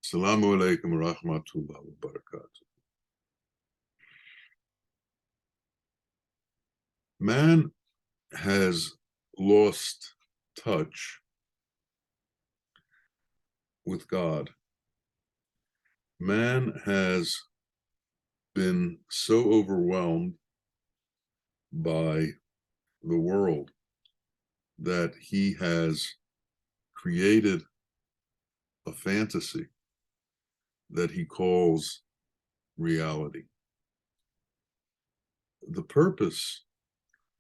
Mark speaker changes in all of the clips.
Speaker 1: Assalamu alaikum wa rahmatullahi wa barakatuh. Man has lost touch with God. Man has been so overwhelmed by the world that he has created a fantasy that he calls reality. The purpose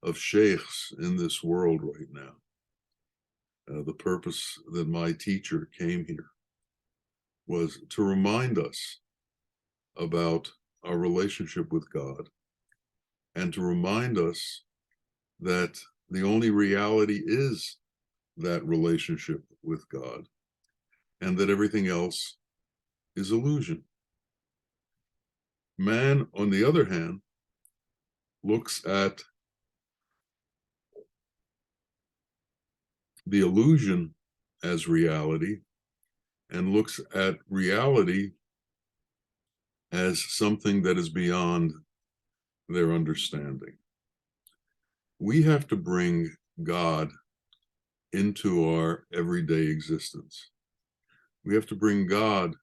Speaker 1: of sheikhs in this world right now, the purpose that my teacher came here, was to remind us about our relationship with God and to remind us that the only reality is that relationship with God and that everything else is illusion. Man, on the other hand, looks at the illusion as reality and looks at reality as something that is beyond their understanding. We have to bring God into our everyday existence. We have to bring God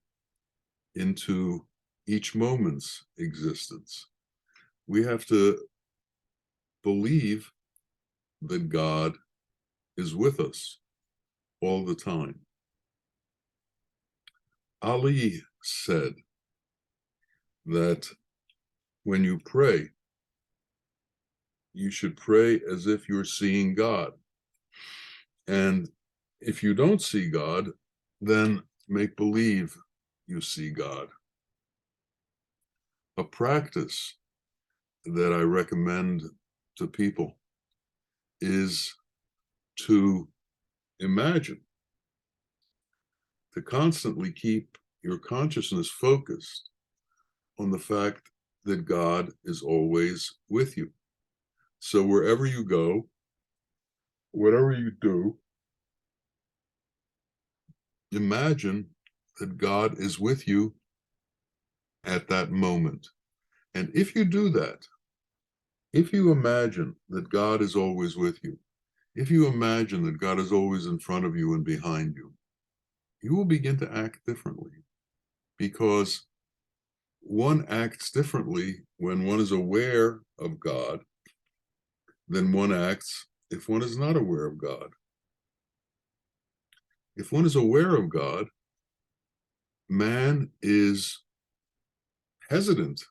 Speaker 1: into each moment's existence. We have to believe that God is with us all the time. Ali said that when you pray, you should pray as if you're seeing God. And if you don't see God, then make believe you see God. A practice that I recommend to people is to imagine, to constantly keep your consciousness focused on the fact that God is always with you. So wherever you go, whatever you do, imagine that God is with you at that moment. And if you do that, if you imagine that God is always with you, if you imagine that God is always in front of you and behind you, you will begin to act differently, because one acts differently when one is aware of God than one acts if one is not aware of God. If one is aware of God, man is hesitant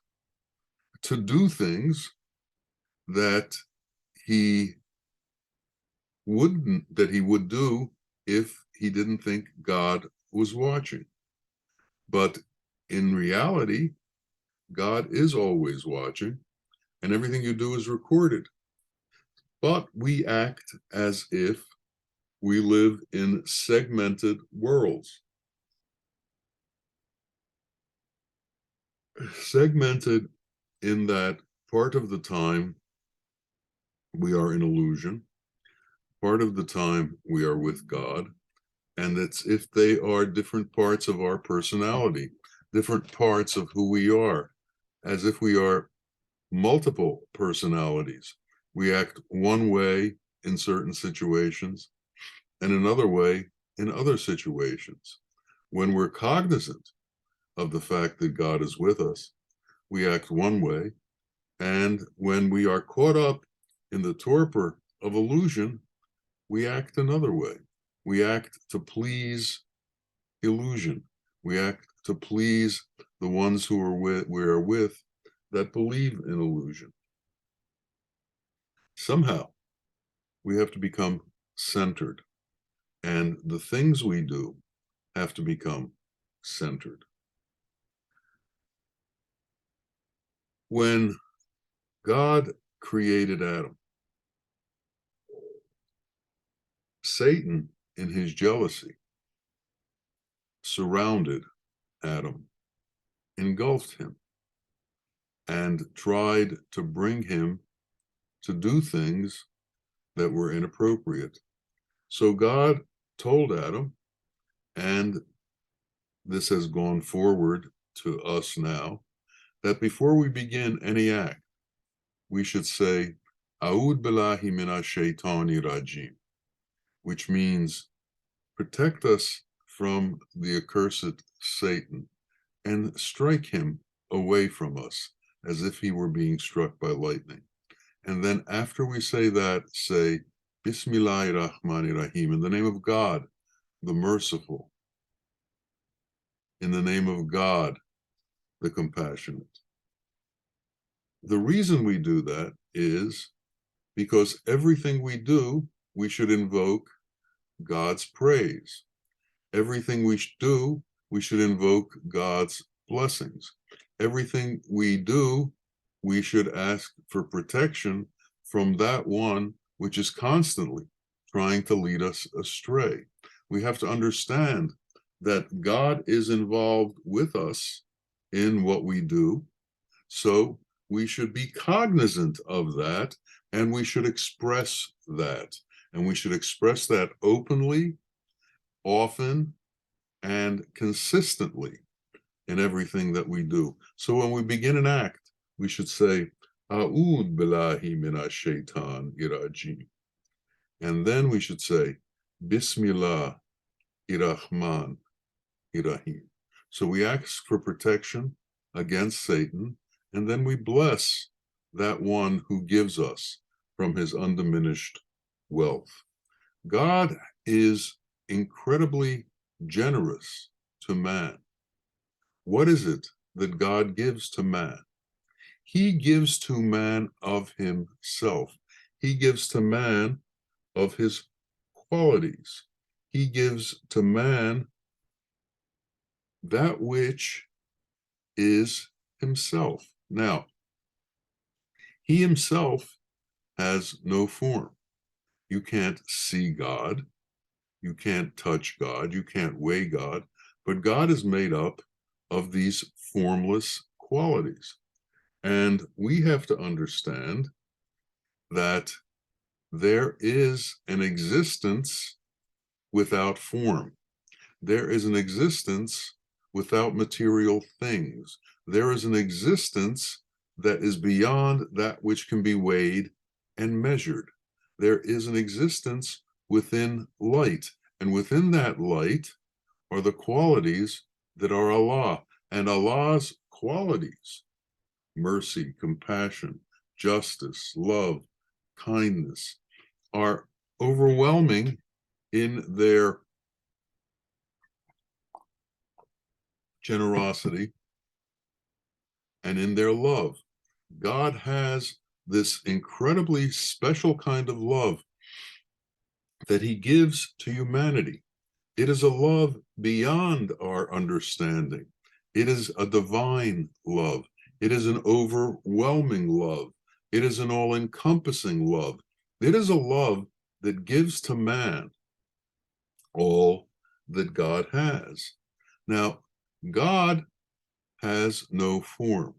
Speaker 1: to do things that he would do if he didn't think God was watching. But in reality, God is always watching, and everything you do is recorded. But we act as if we live in segmented worlds. Segmented in that part of the time we are in illusion, part of the time we are with God, and it's if they are different parts of our personality, different parts of who we are, as if we are multiple personalities. We act one way in certain situations and another way in other situations. When we're cognizant of the fact that God is with us, we act one way. And when we are caught up in the torpor of illusion, we act another way. We act to please illusion. We act to please the ones who we are with that believe in illusion. Somehow, we have to become centered, and the things we do have to become centered. When God created Adam, Satan, in his jealousy, surrounded Adam, engulfed him, and tried to bring him to do things that were inappropriate. So God told Adam, and this has gone forward to us now, that before we begin any act, we should say, A'ud billahi minash shaitani rajim, which means protect us from the accursed Satan and strike him away from us as if he were being struck by lightning. And then after we say that, say, Bismillahir Rahmanir Rahim, in the name of God, the merciful, in the name of God, the compassionate. The reason we do that is because everything we do, we should invoke God's praise. Everything we do, we should invoke God's blessings. Everything we do, we should ask for protection from that one which is constantly trying to lead us astray. We have to understand that God is involved with us in what we do. So we should be cognizant of that, and we should express that. And we should express that openly, often, and consistently in everything that we do. So when we begin an act, we should say, A'ud billahi minash shaitan irajim. And then we should say, Bismillah irrahman irrahim. So we ask for protection against Satan, and then we bless that one who gives us from his undiminished wealth. God is incredibly generous to man. What is it that God gives to man? He gives to man of himself. He gives to man of his qualities. He gives to man that which is himself. Now, he himself has no form. You can't see God. You can't touch God. You can't weigh God. But God is made up of these formless qualities. And we have to understand that there is an existence without form. There is an existence without material things. There is an existence that is beyond that which can be weighed and measured. There is an existence within light, and within that light are the qualities that are Allah. And Allah's qualities, mercy, compassion, justice, love, kindness, are overwhelming in their generosity and in their love. God has this incredibly special kind of love that he gives to humanity. It is a love beyond our understanding. It is a divine love. It is an overwhelming love. It is an all-encompassing love. It is a love that gives to man all that God has. Now, God has no form.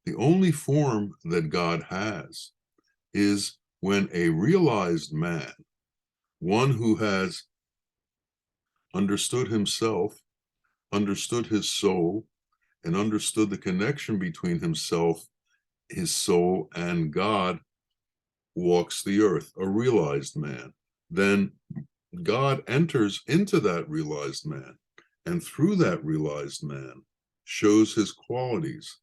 Speaker 1: The only form that God has is when a realized man, one who has understood himself, understood his soul, and understood the connection between himself, his soul, and God, walks the earth, a realized man. Then God enters into that realized man, and through that realized man shows his qualities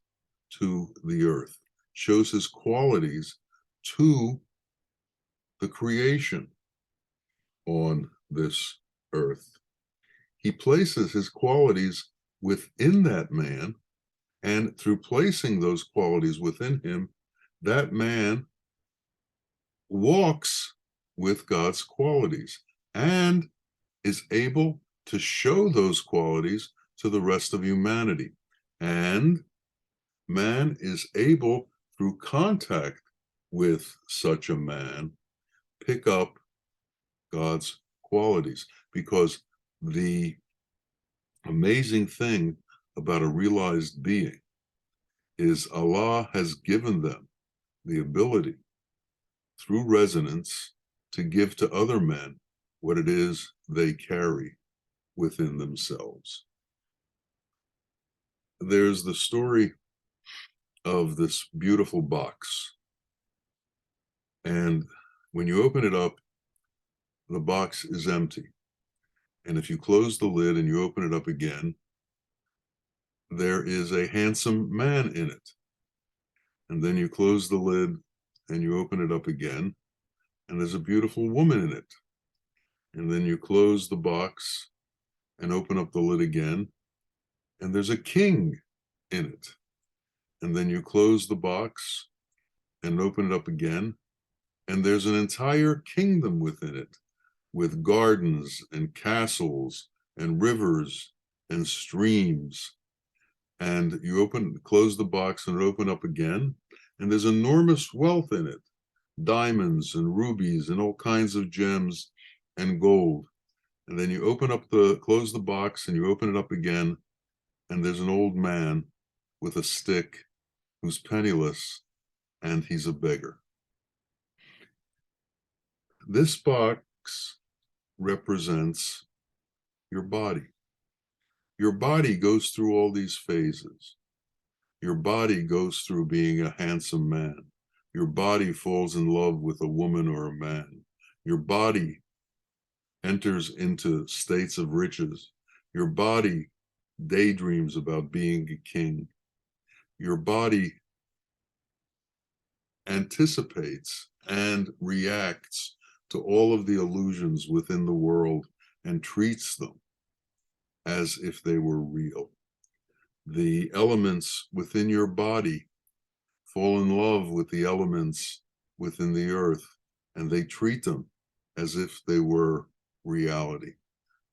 Speaker 1: to the earth, shows his qualities to the creation on this earth. He places his qualities within that man, and through placing those qualities within him, that man walks with God's qualities and is able to show those qualities to the rest of humanity. And man is able, through contact with such a man, pick up God's qualities. Because the amazing thing about a realized being is Allah has given them the ability, through resonance, to give to other men what it is they carry within themselves. there's the story of this beautiful box. And when you open it up, the box is empty. And if you close the lid and you open it up again, there is a handsome man in it. And then you close the lid and you open it up again, and there's a beautiful woman in it. And then you close the box and open up the lid again, and there's a king in it. And then you close the box and open it up again, and there's an entire kingdom within it, with gardens and castles and rivers and streams. And you close the box and open up again, and there's enormous wealth in it, diamonds and rubies and all kinds of gems and gold. And then you close the box and you open it up again, and there's an old man with a stick who's penniless, and he's a beggar. This box represents your body. Your body goes through all these phases. Your body goes through being a handsome man. Your body falls in love with a woman or a man. Your body enters into states of riches. Your body daydreams about being a king. Your body anticipates and reacts to all of the illusions within the world and treats them as if they were real. The elements within your body fall in love with the elements within the earth, and they treat them as if they were reality.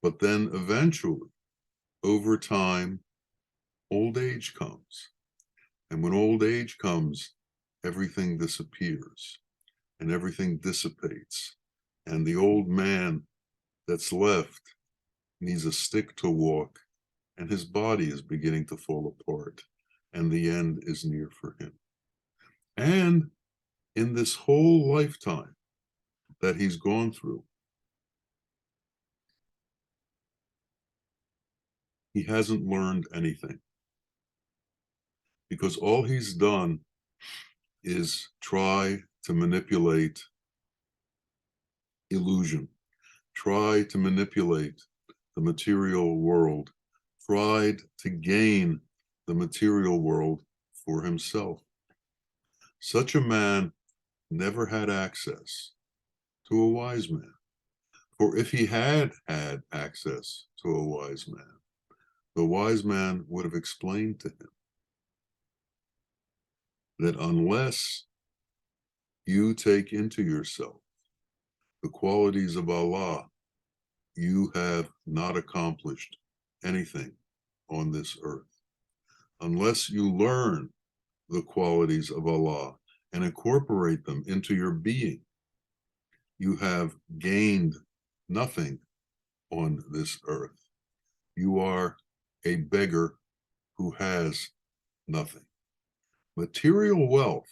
Speaker 1: But then eventually, over time, old age comes. And when old age comes, everything disappears and everything dissipates. And the old man that's left needs a stick to walk, and his body is beginning to fall apart, and the end is near for him. And in this whole lifetime that he's gone through, he hasn't learned anything, because all he's done is try to manipulate illusion, try to manipulate the material world, tried to gain the material world for himself. Such a man never had access to a wise man. For if he had had access to a wise man, the wise man would have explained to him that unless you take into yourself the qualities of Allah, you have not accomplished anything on this earth. Unless you learn the qualities of Allah and incorporate them into your being, you have gained nothing on this earth. You are a beggar who has nothing. Material wealth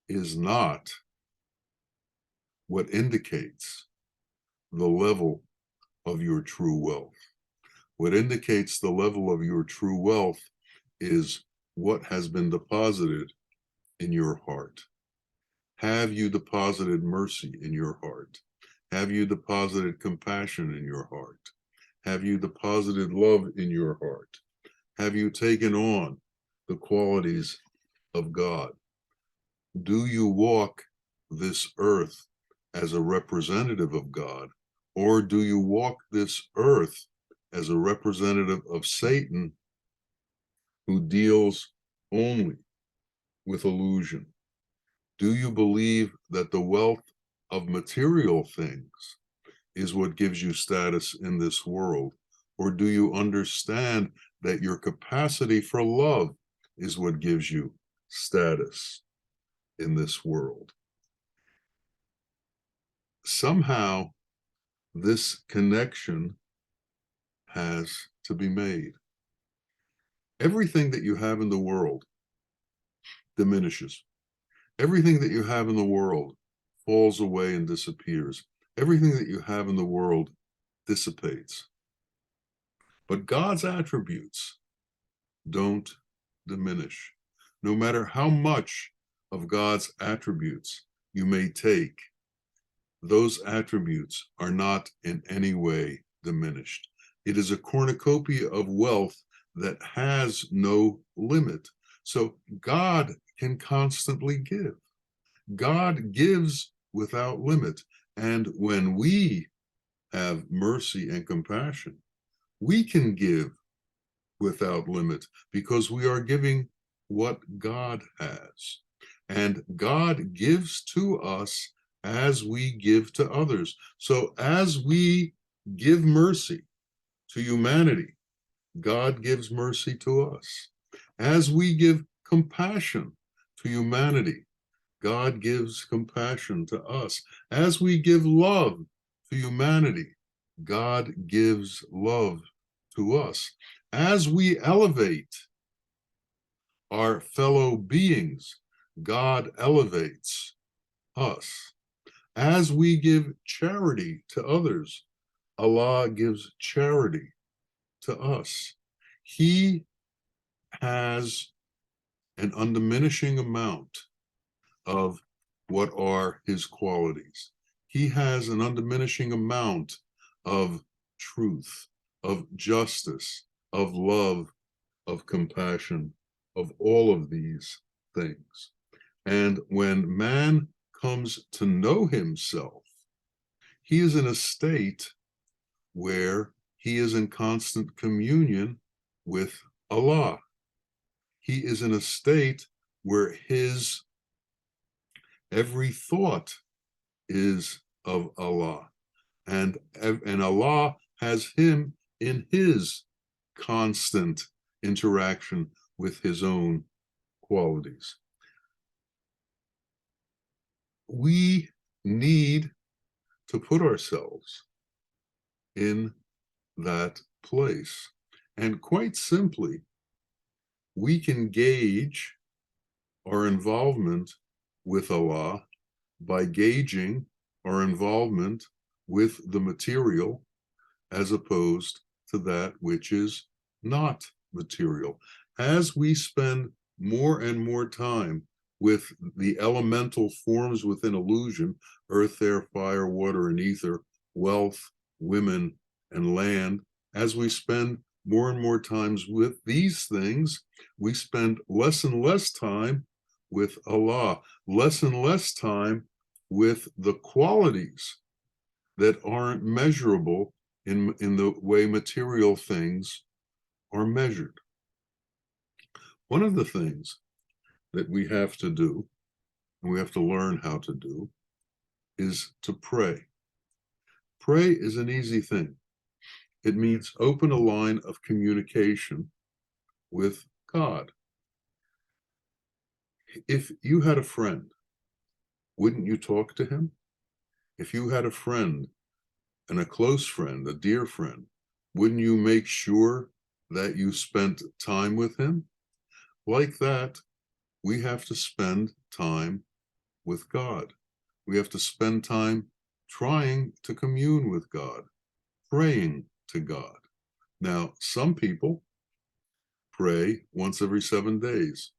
Speaker 1: is not what indicates the level of your true wealth. What indicates the level of your true wealth is what has been deposited in your heart. Have you deposited mercy in your heart? Have you deposited compassion in your heart? Have you deposited love in your heart? Have you taken on the qualities of God? Do you walk this earth as a representative of God, or do you walk this earth as a representative of Satan, who deals only with illusion? Do you believe that the wealth of material things is what gives you status in this world? Or do you understand that your capacity for love is what gives you status in this world? Somehow, this connection has to be made. Everything that you have in the world diminishes. Everything that you have in the world falls away and disappears. Everything that you have in the world dissipates. But God's attributes don't diminish. No matter how much of God's attributes you may take, those attributes are not in any way diminished. It is a cornucopia of wealth that has no limit. So God can constantly give. God gives without limit. And when we have mercy and compassion, we can give without limit because we are giving what God has. And God gives to us as we give to others. So as we give mercy to humanity, God gives mercy to us. As we give compassion to humanity, God gives compassion to us. As we give love to humanity, God gives love to us. As we elevate our fellow beings, God elevates us. As we give charity to others, Allah gives charity to us. He has an undiminishing amount of what are his qualities. He has an undiminishing amount of truth, of justice, of love, of compassion, of all of these things. And when man comes to know himself, he is in a state where he is in constant communion with Allah. He is in a state where his every thought is of Allah, and Allah has him in his constant interaction with his own qualities. We need to put ourselves in that place. And quite simply, we can gauge our involvement with Allah by gauging our involvement with the material as opposed to that which is not material. As we spend more and more time with the elemental forms within illusion, earth, air, fire, water, and ether, wealth, women, and land, as we spend more and more times with these things, we spend less and less time with Allah, less and less time with the qualities that aren't measurable in the way material things are measured. One of the things that we have to do, and we have to learn how to do, is to pray. Pray is an easy thing. It means open a line of communication with God. If you had a friend, wouldn't you talk to him? If you had a friend, and a close friend, a dear friend, wouldn't you make sure that you spent time with him? Like that, we have to spend time with God. We have to spend time trying to commune with God, praying to God. Now, some people pray once every 7 days.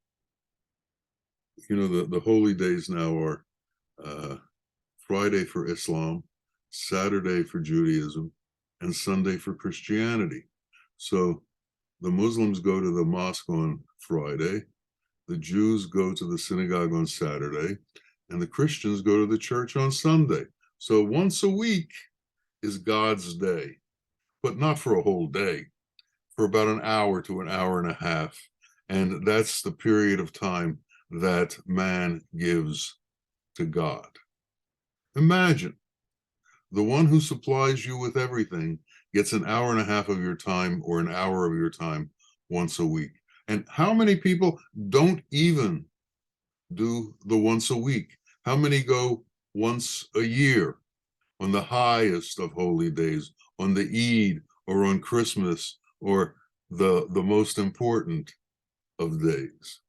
Speaker 1: You know, the holy days now are Friday for Islam, Saturday for Judaism, and Sunday for Christianity. So the Muslims go to the mosque on Friday, the Jews go to the synagogue on Saturday, and the Christians go to the church on Sunday. So once a week is God's day, but not for a whole day, for about an hour to an hour and a half. And that's the period of time that man gives to God. Imagine the one who supplies you with everything gets an hour and a half of your time or an hour of your time once a week. And how many people don't even do the once a week? How many go once a year on the highest of holy days, on the Eid or on Christmas or the most important of days?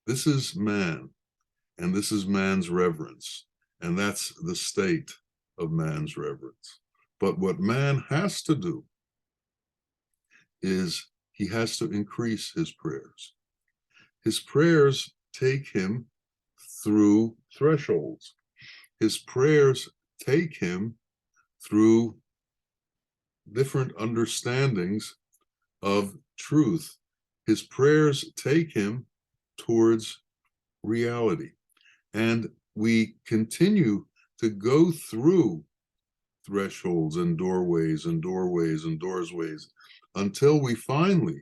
Speaker 1: This is man, and this is man's reverence, and that's the state of man's reverence. But what man has to do is he has to increase his prayers. His prayers take him through thresholds. His prayers take him through different understandings of truth. His prayers take him towards reality. And we continue to go through thresholds and doorways and doorways and doorways until we finally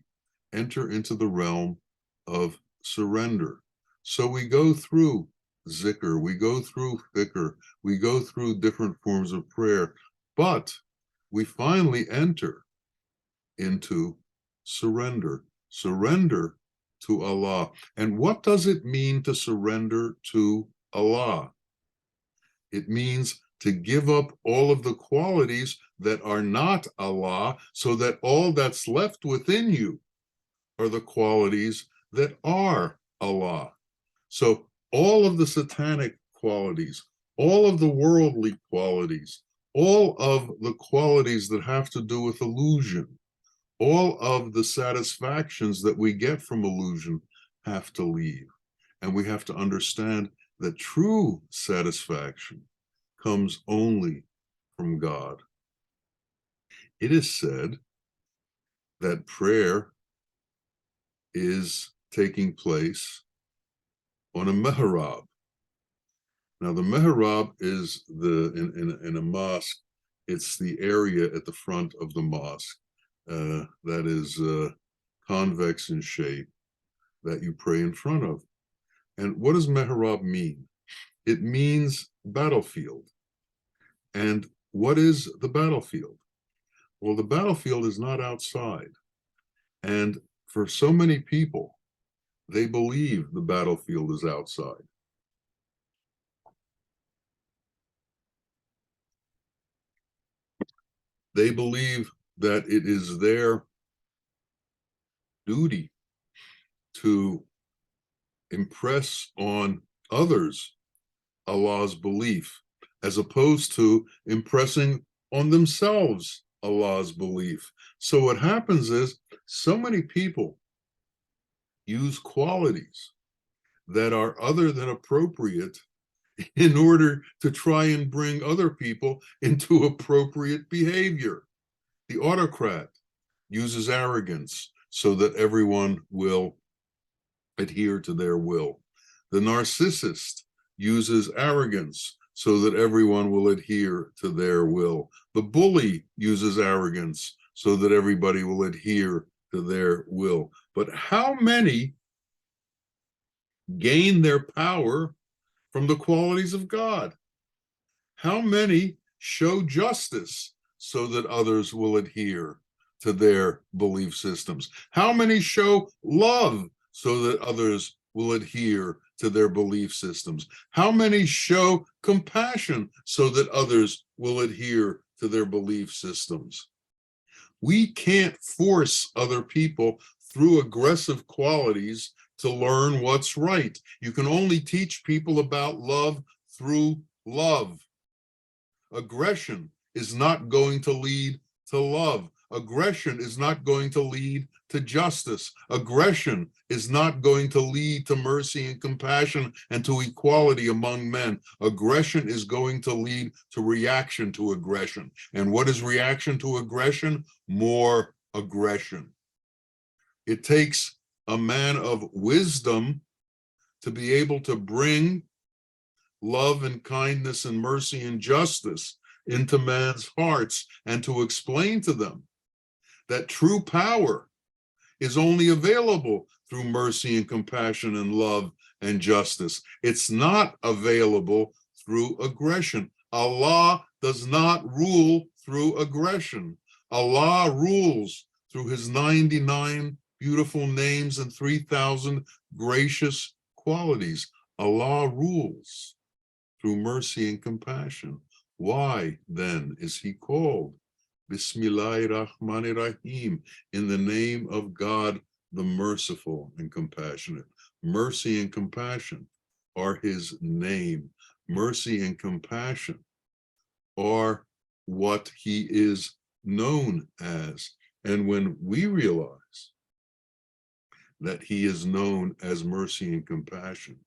Speaker 1: enter into the realm of surrender. So we go through zikr, we go through fikr, we go through different forms of prayer, but we finally enter into surrender, surrender to Allah. And what does it mean to surrender to Allah? It means to give up all of the qualities that are not Allah, so that all that's left within you are the qualities that are Allah. So all of the satanic qualities, all of the worldly qualities, all of the qualities that have to do with illusion, all of the satisfactions that we get from illusion have to leave. And we have to understand that true satisfaction comes only from God. It is said that prayer is taking place on a mihrab. Now, the mihrab is in a mosque, it's the area at the front of the mosque that is convex in shape that you pray in front of. And what does mihrab mean? It means battlefield. And what is the battlefield? Well, the battlefield is not outside. And for so many people, they believe the battlefield is outside. They believe that it is their duty to impress on others Allah's belief, as opposed to impressing on themselves Allah's belief. So what happens is, so many people use qualities that are other than appropriate in order to try and bring other people into appropriate behavior. The autocrat uses arrogance so that everyone will adhere to their will. The narcissist uses arrogance so that everyone will adhere to their will. The bully uses arrogance so that everybody will adhere to their will. But how many gain their power from the qualities of God? How many show justice so that others will adhere to their belief systems? How many show love so that others will adhere to their belief systems? How many show compassion so that others will adhere to their belief systems? We can't force other people through aggressive qualities to learn what's right. You can only teach people about love through love. Aggression is not going to lead to love. Aggression is not going to lead to justice. Aggression is not going to lead to mercy and compassion and to equality among men. Aggression is going to lead to reaction to aggression. And what is reaction to aggression? More aggression. It takes a man of wisdom to be able to bring love and kindness and mercy and justice into man's hearts and to explain to them that true power is only available through mercy and compassion and love and justice. It's not available through aggression. Allah does not rule through aggression. Allah rules through his 99 beautiful names and 3,000 gracious qualities. Allah rules through mercy and compassion. Why then is he called Bismillahir Rahmanir Rahim, in the name of God, the merciful and compassionate? Mercy and compassion are his name. Mercy and compassion are what he is known as. And when we realize that he is known as mercy and compassion.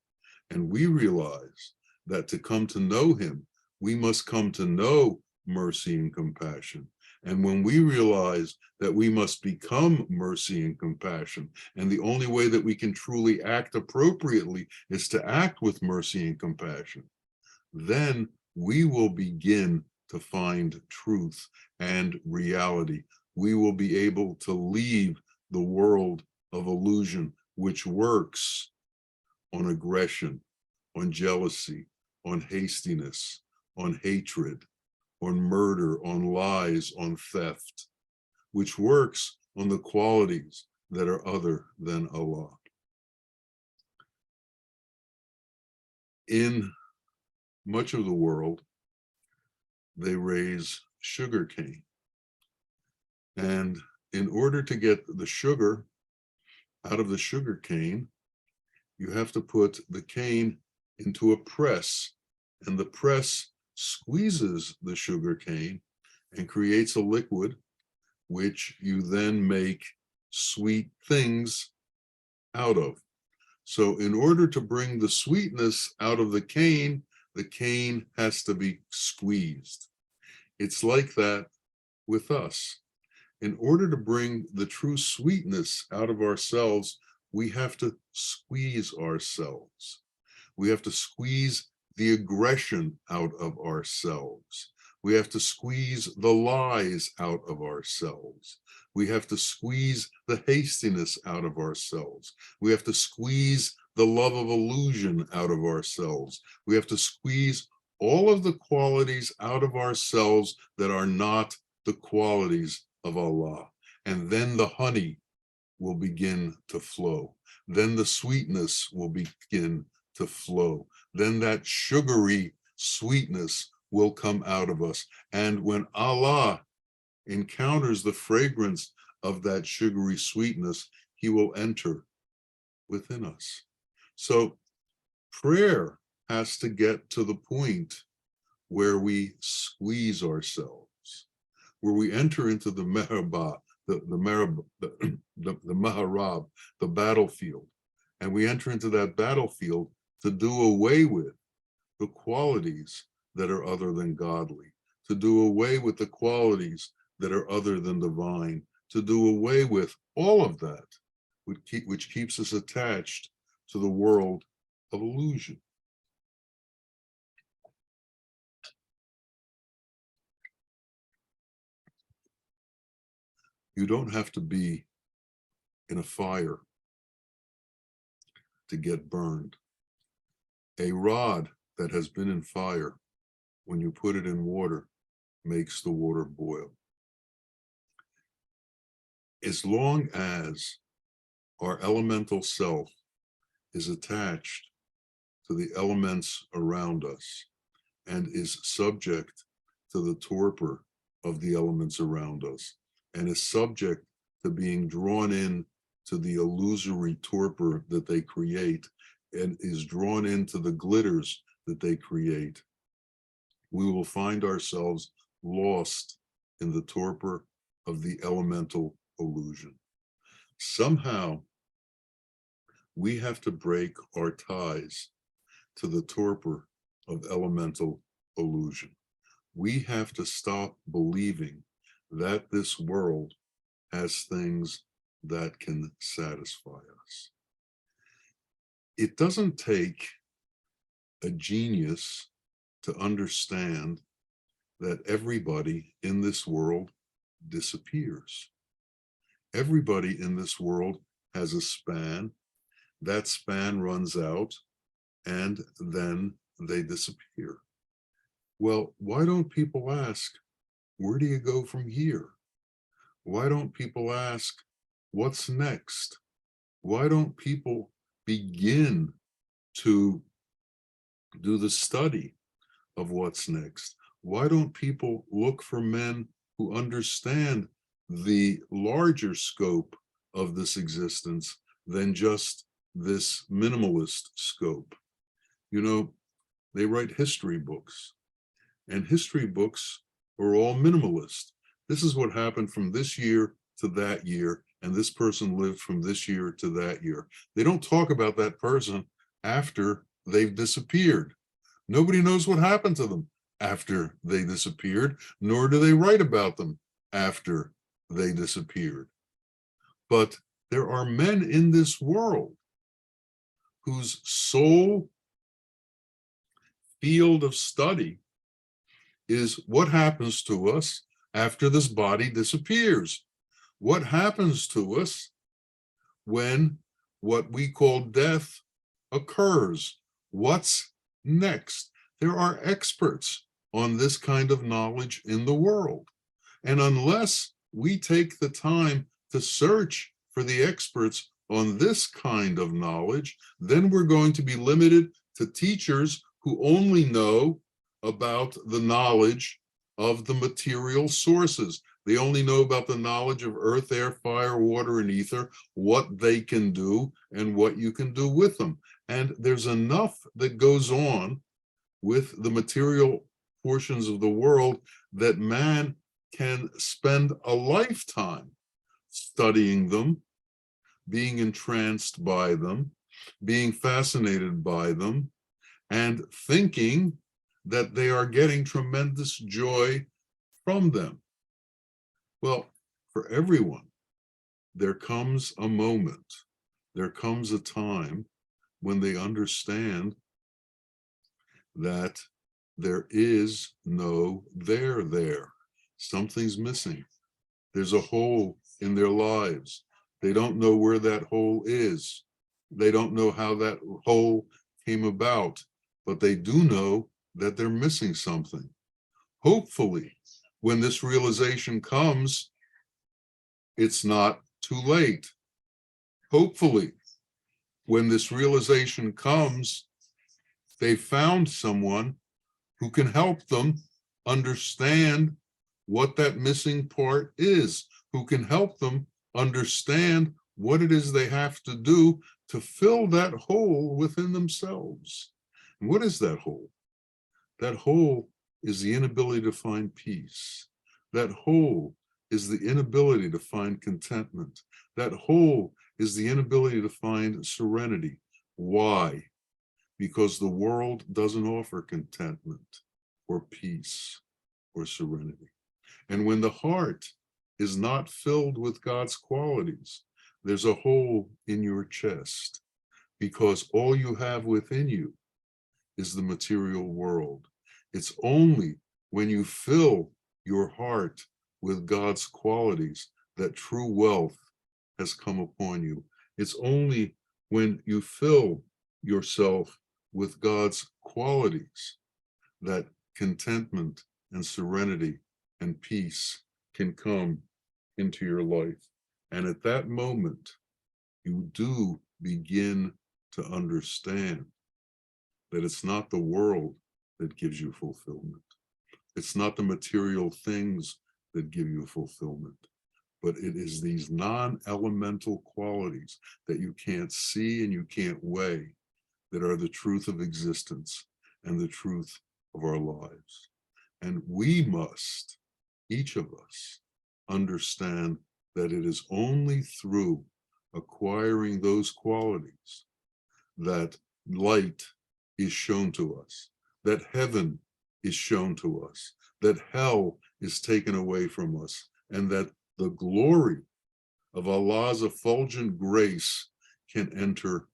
Speaker 1: And we realize that to come to know him, we must come to know mercy and compassion. And when we realize that we must become mercy and compassion, and the only way that we can truly act appropriately is to act with mercy and compassion, then we will begin to find truth and reality. We will be able to leave the world of illusion, which works on aggression, on jealousy, on hastiness, on hatred, on murder, on lies, on theft, which works on the qualities that are other than Allah. In much of the world, they raise sugar cane. And in order to get the sugar out of the sugar cane, you have to put the cane into a press, and the press squeezes the sugar cane and creates a liquid, which you then make sweet things out of. So in order to bring the sweetness out of the cane has to be squeezed. It's like that with us. In order to bring the true sweetness out of ourselves, we have to squeeze ourselves. We have to squeeze the aggression out of ourselves. We have to squeeze the lies out of ourselves. We have to squeeze the hastiness out of ourselves. We have to squeeze the love of illusion out of ourselves. We have to squeeze all of the qualities out of ourselves that are not the qualities of Allah. And then the honey will begin to flow. Then the sweetness will begin to flow. Then that sugary sweetness will come out of us. And when Allah encounters the fragrance of that sugary sweetness, he will enter within us. So prayer has to get to the point where we squeeze ourselves, where we enter into the mehraba, the maharab, the battlefield, and we enter into that battlefield to do away with the qualities that are other than godly, to do away with the qualities that are other than divine, to do away with all of that, which keeps us attached to the world of illusion. You don't have to be in a fire to get burned. A rod that has been in fire, when you put it in water, makes the water boil. As long as our elemental self is attached to the elements around us and is subject to the torpor of the elements around us, and is subject to being drawn in to the illusory torpor that they create, and is drawn into the glitters that they create, we will find ourselves lost in the torpor of the elemental illusion. Somehow, we have to break our ties to the torpor of elemental illusion. We have to stop believing that this world has things that can satisfy us. It doesn't take a genius to understand that everybody in this world disappears. Everybody in this world has a span. That span runs out, and then they disappear. Well, why don't people ask, where do you go from here? Why don't people ask, what's next? Why don't people begin to do the study of what's next? Why don't people look for men who understand the larger scope of this existence than just this minimalist scope? You know, they write history books, and history books are all minimalist. This is what happened from this year to that year, and this person lived from this year to that year. They don't talk about that person after they've disappeared. Nobody knows what happened to them after they disappeared, nor do they write about them after they disappeared. But there are men in this world whose sole field of study is what happens to us after this body disappears. What happens to us when what we call death occurs? What's next? There are experts on this kind of knowledge in the world. And unless we take the time to search for the experts on this kind of knowledge, then we're going to be limited to teachers who only know about the knowledge of the material sources. They only know about the knowledge of earth, air, fire, water, and ether, what they can do and what you can do with them. And there's enough that goes on with the material portions of the world that man can spend a lifetime studying them, being entranced by them, being fascinated by them, and thinking that they are getting tremendous joy from them. Well, for everyone, there comes a moment, there comes a time when they understand that there is no there. Something's missing. There's a hole in their lives. They don't know where that hole is. They don't know how that hole came about, but they do know that they're missing something. Hopefully, when this realization comes, it's not too late. Hopefully, when this realization comes, they found someone who can help them understand what that missing part is, who can help them understand what it is they have to do to fill that hole within themselves. And what is that hole? That hole is the inability to find peace. That hole is the inability to find contentment. That hole is the inability to find serenity. Why? Because the world doesn't offer contentment or peace or serenity. And when the heart is not filled with God's qualities, there's a hole in your chest, because all you have within you is the material world. It's only when you fill your heart with God's qualities that true wealth has come upon you. It's only when you fill yourself with God's qualities that contentment and serenity and peace can come into your life. And at that moment, you do begin to understand that it's not the world that gives you fulfillment. It's not the material things that give you fulfillment, but it is these non-elemental qualities that you can't see and you can't weigh that are the truth of existence and the truth of our lives. And we must, each of us, understand that it is only through acquiring those qualities that light is shown to us, that heaven is shown to us, that hell is taken away from us, and that the glory of Allah's effulgent grace can enter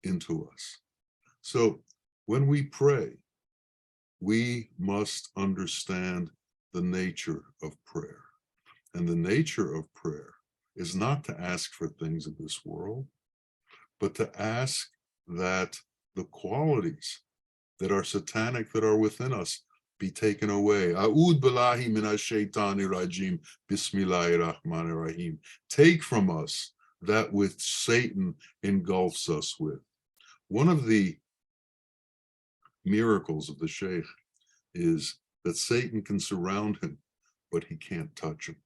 Speaker 1: into us. So when we pray, we must understand the nature of prayer. And the nature of prayer is not to ask for things of this world, but to ask that the qualities that are satanic, that are within us, be taken away. A'ud billahi minash shaitani rajim. Bismillahir rahmanir rahim. Take from us that which Satan engulfs us with. One of the miracles of the Sheikh is that Satan can surround him, but he can't touch him.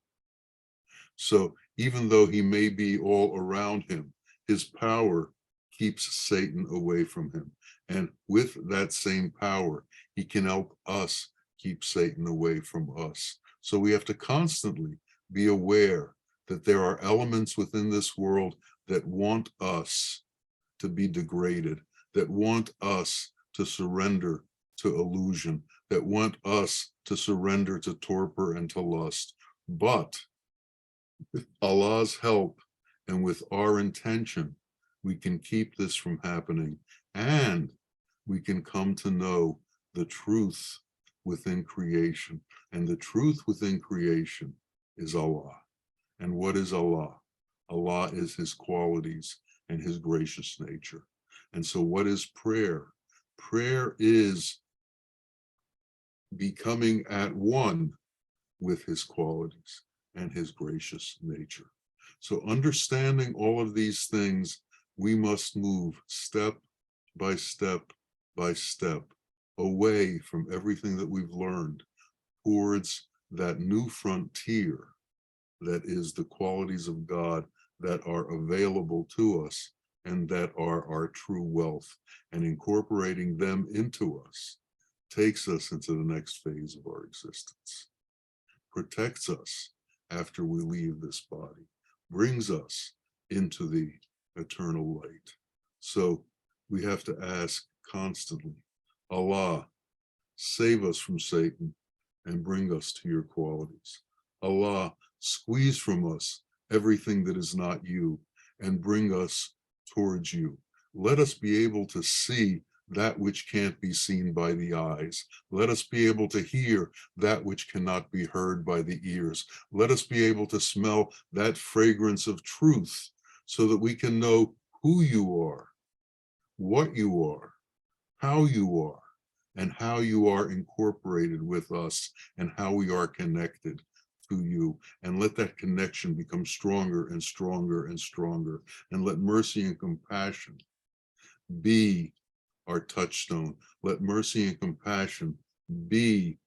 Speaker 1: So even though he may be all around him, his power keeps Satan away from him. And with that same power, he can help us keep Satan away from us. So we have to constantly be aware that there are elements within this world that want us to be degraded, that want us to surrender to illusion, that want us to surrender to torpor and to lust. But with Allah's help and with our intention, we can keep this from happening, and we can come to know the truth within creation. And the truth within creation is Allah. And what is Allah? Allah is his qualities and his gracious nature. And so what is prayer? Prayer is becoming at one with his qualities and his gracious nature. So understanding all of these things, we must move step by step by step away from everything that we've learned towards that new frontier that is the qualities of God that are available to us and that are our true wealth. And incorporating them into us takes us into the next phase of our existence, protects us after we leave this body, brings us into the eternal light. So we have to ask constantly, Allah, save us from Satan and bring us to your qualities. Allah, squeeze from us everything that is not you and bring us towards you. Let us be able to see that which can't be seen by the eyes. Let us be able to hear that which cannot be heard by the ears. Let us be able to smell that fragrance of truth so that we can know who you are, what you are, how you are, and how you are incorporated with us and how we are connected to you. And let that connection become stronger and stronger and stronger. And let mercy and compassion be our touchstone. Let mercy and compassion be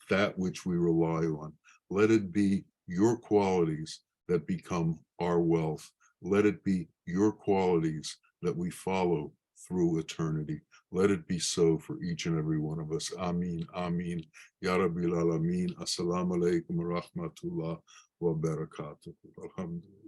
Speaker 1: that which we rely on. Let it be your qualities that become our wealth. Let it be your qualities that we follow through eternity. Let it be so for each and every one of us. Ameen, ameen. Ya Rabbil Alameen. Assalamu alaikum wa rahmatullah wa barakatuh. Alhamdulillah.